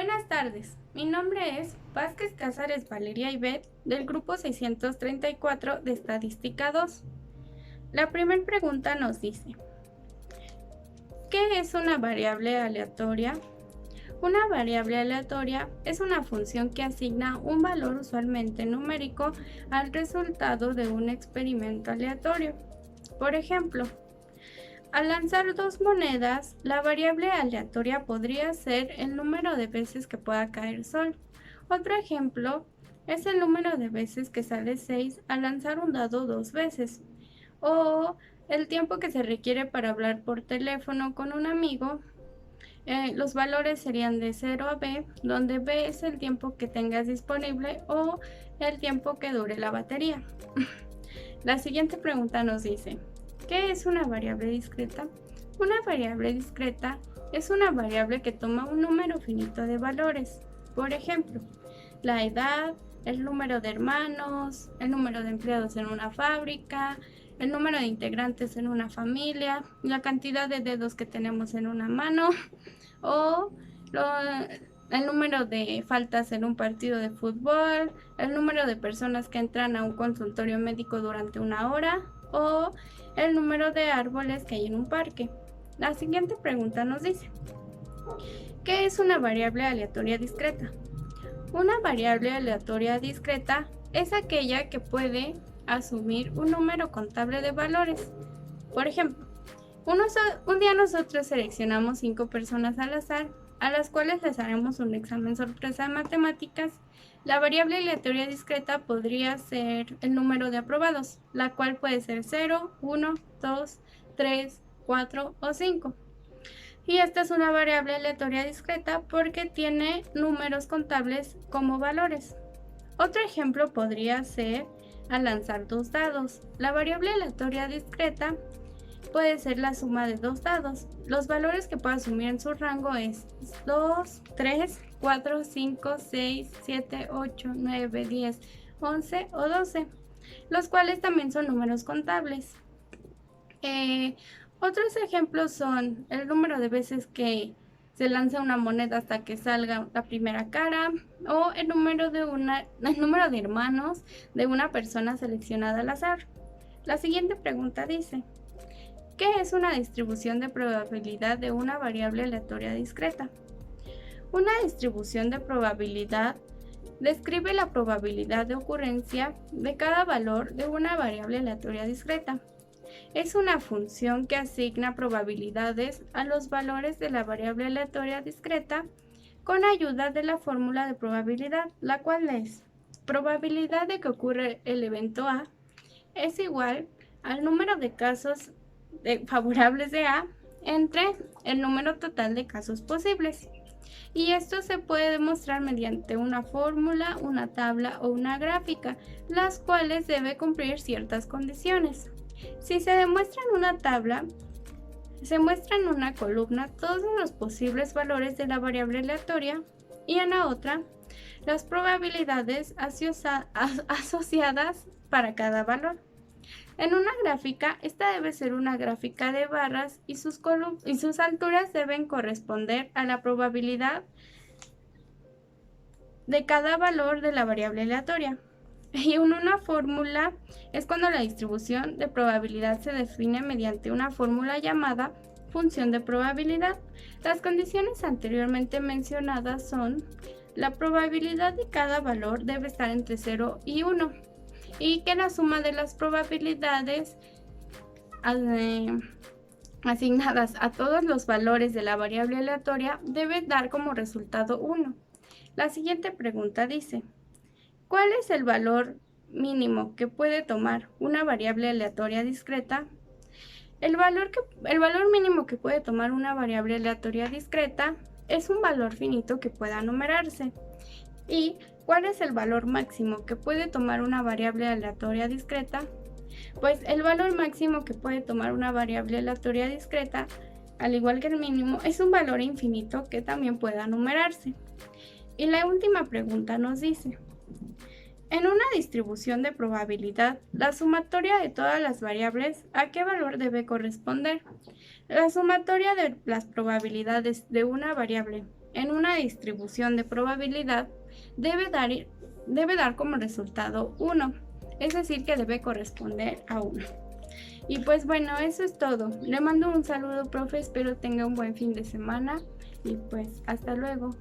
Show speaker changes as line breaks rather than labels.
Buenas tardes, mi nombre es Vázquez Cázares Valeria Ivette del grupo 634 de Estadística 2. La primera pregunta nos dice, ¿qué es una variable aleatoria? Una variable aleatoria es una función que asigna un valor usualmente numérico al resultado de un experimento aleatorio. Por ejemplo, al lanzar dos monedas, la variable aleatoria podría ser el número de veces que pueda caer sol. Otro ejemplo es el número de veces que sale 6 al lanzar un dado dos veces. O el tiempo que se requiere para hablar por teléfono con un amigo. Los valores serían de 0 a b, donde b es el tiempo que tengas disponible o el tiempo que dure la batería. La siguiente pregunta nos dice, ¿qué es una variable discreta? Una variable discreta es una variable que toma un número finito de valores. Por ejemplo, la edad, el número de hermanos, el número de empleados en una fábrica, el número de integrantes en una familia, la cantidad de dedos que tenemos en una mano o el número de faltas en un partido de fútbol, el número de personas que entran a un consultorio médico durante una hora o el número de árboles que hay en un parque. La siguiente pregunta nos dice, ¿qué es una variable aleatoria discreta? Una variable aleatoria discreta es aquella que puede asumir un número contable de valores. Por ejemplo, un día nosotros seleccionamos 5 personas al azar, a las cuales les haremos un examen sorpresa de matemáticas. La variable aleatoria discreta podría ser el número de aprobados, la cual puede ser 0, 1, 2, 3, 4 o 5. Y esta es una variable aleatoria discreta porque tiene números contables como valores. Otro ejemplo podría ser al lanzar dos dados. La variable aleatoria discreta puede ser la suma de dos dados. Los valores que puede asumir en su rango es 2, 3, 4, 5, 6, 7, 8, 9, 10, 11 o 12, los cuales también son números contables. Otros ejemplos son el número de veces que se lanza una moneda hasta que salga la primera cara o el número de hermanos de una persona seleccionada al azar. La siguiente pregunta dice, ¿qué es una distribución de probabilidad de una variable aleatoria discreta? Una distribución de probabilidad describe la probabilidad de ocurrencia de cada valor de una variable aleatoria discreta. Es una función que asigna probabilidades a los valores de la variable aleatoria discreta con ayuda de la fórmula de probabilidad, la cual es probabilidad de que ocurra el evento A es igual al número de casos favorables de A entre el número total de casos posibles. Y esto se puede demostrar mediante una fórmula, una tabla o una gráfica, las cuales debe cumplir ciertas condiciones. Si se demuestra en una tabla, se muestra en una columna todos los posibles valores de la variable aleatoria y en la otra las probabilidades asociadas para cada valor. En una gráfica, esta debe ser una gráfica de barras y sus alturas deben corresponder a la probabilidad de cada valor de la variable aleatoria. Y una fórmula es cuando la distribución de probabilidad se define mediante una fórmula llamada función de probabilidad. Las condiciones anteriormente mencionadas son: la probabilidad de cada valor debe estar entre 0 y 1 y que la suma de las probabilidades asignadas a todos los valores de la variable aleatoria debe dar como resultado 1. La siguiente pregunta dice, ¿cuál es el valor mínimo que puede tomar una variable aleatoria discreta? El valor mínimo que puede tomar una variable aleatoria discreta es un valor finito que pueda numerarse. ¿Y cuál es el valor máximo que puede tomar una variable aleatoria discreta? Pues el valor máximo que puede tomar una variable aleatoria discreta, al igual que el mínimo, es un valor infinito que también pueda numerarse. Y la última pregunta nos dice, en una distribución de probabilidad, la sumatoria de todas las variables, ¿a qué valor debe corresponder? La sumatoria de las probabilidades de una variable en una distribución de probabilidad debe dar como resultado 1, es decir, que debe corresponder a 1. Y pues bueno, eso es todo. Le mando un saludo, profe, espero tenga un buen fin de semana y pues hasta luego.